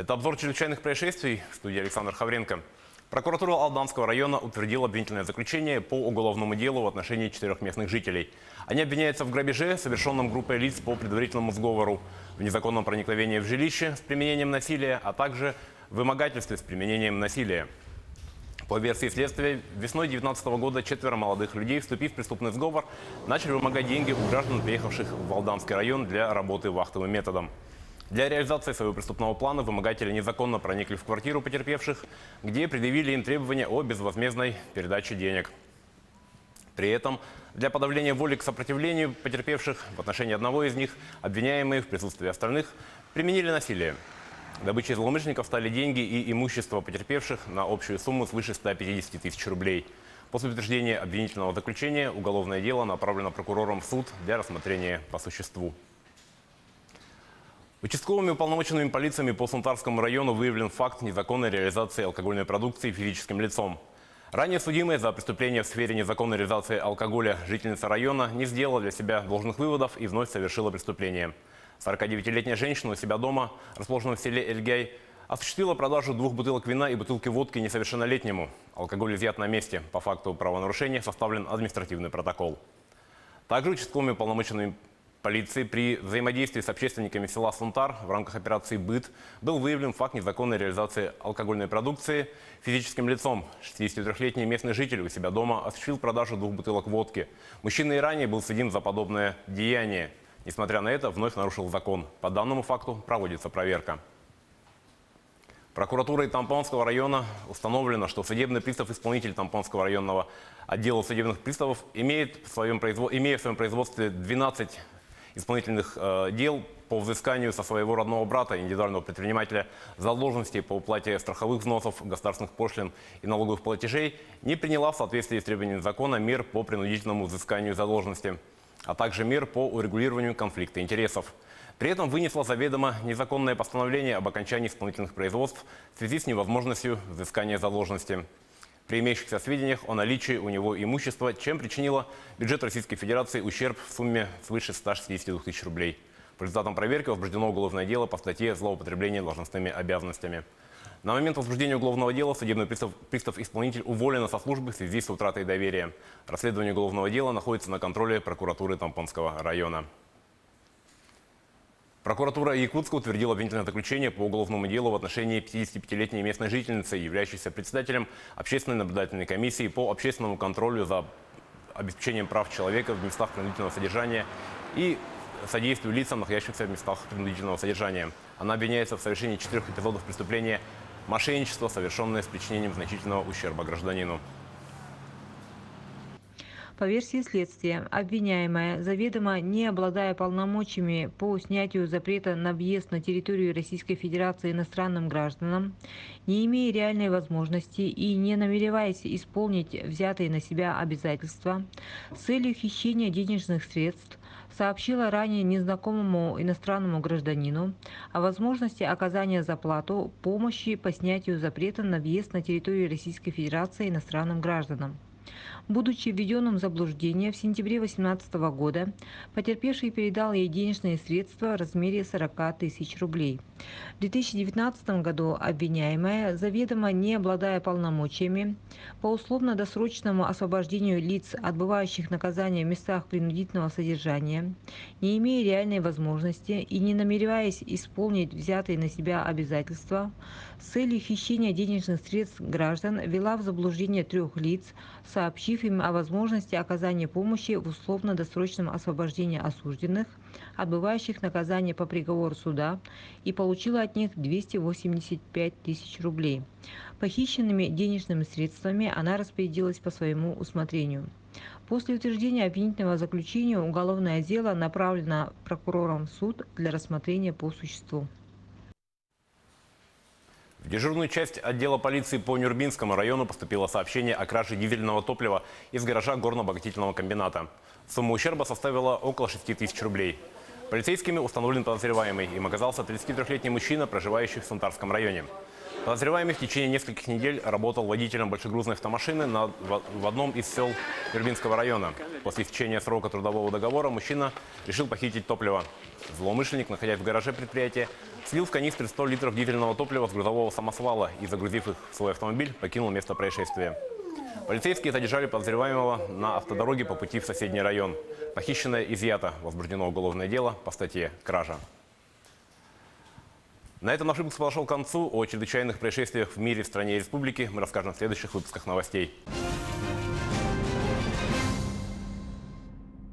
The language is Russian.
Это обзор чрезвычайных происшествий. В студии Александр Хавренко. Прокуратура Алданского района утвердила обвинительное заключение по уголовному делу в отношении 4 местных жителей. Они обвиняются в грабеже, совершенном группой лиц по предварительному сговору, в незаконном проникновении в жилище с применением насилия, а также в вымогательстве с применением насилия. По версии следствия, весной 2019 года 4 молодых людей, вступив в преступный сговор, начали вымогать деньги у граждан, приехавших в Алданский район для работы вахтовым методом. Для реализации своего преступного плана вымогатели незаконно проникли в квартиру потерпевших, где предъявили им требования о безвозмездной передаче денег. При этом для подавления воли к сопротивлению потерпевших в отношении одного из них обвиняемые в присутствии остальных применили насилие. Добычей злоумышленников стали деньги и имущество потерпевших на общую сумму свыше 150 тысяч рублей. После утверждения обвинительного заключения уголовное дело направлено прокурором в суд для рассмотрения по существу. Участковыми уполномоченными полициями по Сунтарскому району выявлен факт незаконной реализации алкогольной продукции физическим лицом. Ранее судимая за преступление в сфере незаконной реализации алкоголя жительница района не сделала для себя должных выводов и вновь совершила преступление. 49-летняя женщина у себя дома, расположенном в селе Эльгай, осуществила продажу 2 бутылок вина и бутылки водки несовершеннолетнему. Алкоголь изъят на месте. По факту правонарушения составлен административный протокол. Также участковыми уполномоченными полиции при взаимодействии с общественниками села Сунтар в рамках операции «Быт» был выявлен факт незаконной реализации алкогольной продукции физическим лицом. 63-летний местный житель у себя дома осуществил продажу 2 бутылок водки. Мужчина и ранее был судим за подобное деяние. Несмотря на это, вновь нарушил закон. По данному факту проводится проверка. Прокуратурой Тампонского района установлено, что судебный пристав-исполнитель Тампонского районного отдела судебных приставов имея в своем производстве 12 исполнительных дел по взысканию со своего родного брата, индивидуального предпринимателя, задолженностей по уплате страховых взносов, государственных пошлин и налоговых платежей, не приняла в соответствии с требованиями закона мер по принудительному взысканию задолженности, а также мер по урегулированию конфликта интересов. При этом вынесла заведомо незаконное постановление об окончании исполнительных производств в связи с невозможностью взыскания задолженности при имеющихся сведениях о наличии у него имущества, чем причинила бюджету Российской Федерации ущерб в сумме свыше 162 тысяч рублей. По результатам проверки возбуждено уголовное дело по статье «Злоупотребление должностными обязанностями». На момент возбуждения уголовного дела судебный пристав-исполнитель уволен со службы в связи с утратой доверия. Расследование уголовного дела находится на контроле прокуратуры Тампонского района. Прокуратура Якутска утвердила обвинительное заключение по уголовному делу в отношении 55-летней местной жительницы, являющейся председателем общественной наблюдательной комиссии по общественному контролю за обеспечением прав человека в местах принудительного содержания и содействию лицам, находящимся в местах принудительного содержания. Она обвиняется в совершении 4 эпизодов преступления мошенничества, совершенное с причинением значительного ущерба гражданину. По версии следствия, обвиняемая, заведомо не обладая полномочиями по снятию запрета на въезд на территорию Российской Федерации иностранным гражданам, не имея реальной возможности и не намереваясь исполнить взятые на себя обязательства, с целью хищения денежных средств, сообщила ранее незнакомому иностранному гражданину о возможности оказания за плату помощи по снятию запрета на въезд на территорию Российской Федерации иностранным гражданам. Будучи введенным в заблуждение в сентябре 2018 года, потерпевший передал ей денежные средства в размере 40 тысяч рублей. В 2019 году обвиняемая, заведомо не обладая полномочиями по условно-досрочному освобождению лиц, отбывающих наказание в местах принудительного содержания, не имея реальной возможности и не намереваясь исполнить взятые на себя обязательства, с целью хищения денежных средств граждан ввела в заблуждение 3 лиц, сообщив им о возможности оказания помощи в условно-досрочном освобождении осужденных, отбывающих наказание по приговору суда, и получила от них 285 тысяч рублей. Похищенными денежными средствами она распорядилась по своему усмотрению. После утверждения обвинительного заключения уголовное дело направлено прокурором в суд для рассмотрения по существу. В дежурную часть отдела полиции по Нюрбинскому району поступило сообщение о краже дизельного топлива из гаража горно-обогатительного комбината. Сумма ущерба составила около 6 тысяч рублей. Полицейскими установлен подозреваемый. Им оказался 33-летний мужчина, проживающий в Сунтарском районе. Подозреваемый в течение нескольких недель работал водителем большегрузной автомашины в одном из сел Вербинского района. После истечения срока трудового договора мужчина решил похитить топливо. Злоумышленник, находясь в гараже предприятия, слил в канистры 100 литров дизельного топлива с грузового самосвала и, загрузив их в свой автомобиль, покинул место происшествия. Полицейские задержали подозреваемого на автодороге по пути в соседний район. Похищенное изъято. Возбуждено уголовное дело по статье «Кража». На этом наш выпуск подошел к концу. О чрезвычайных происшествиях в мире, стране и республике мы расскажем в следующих выпусках новостей.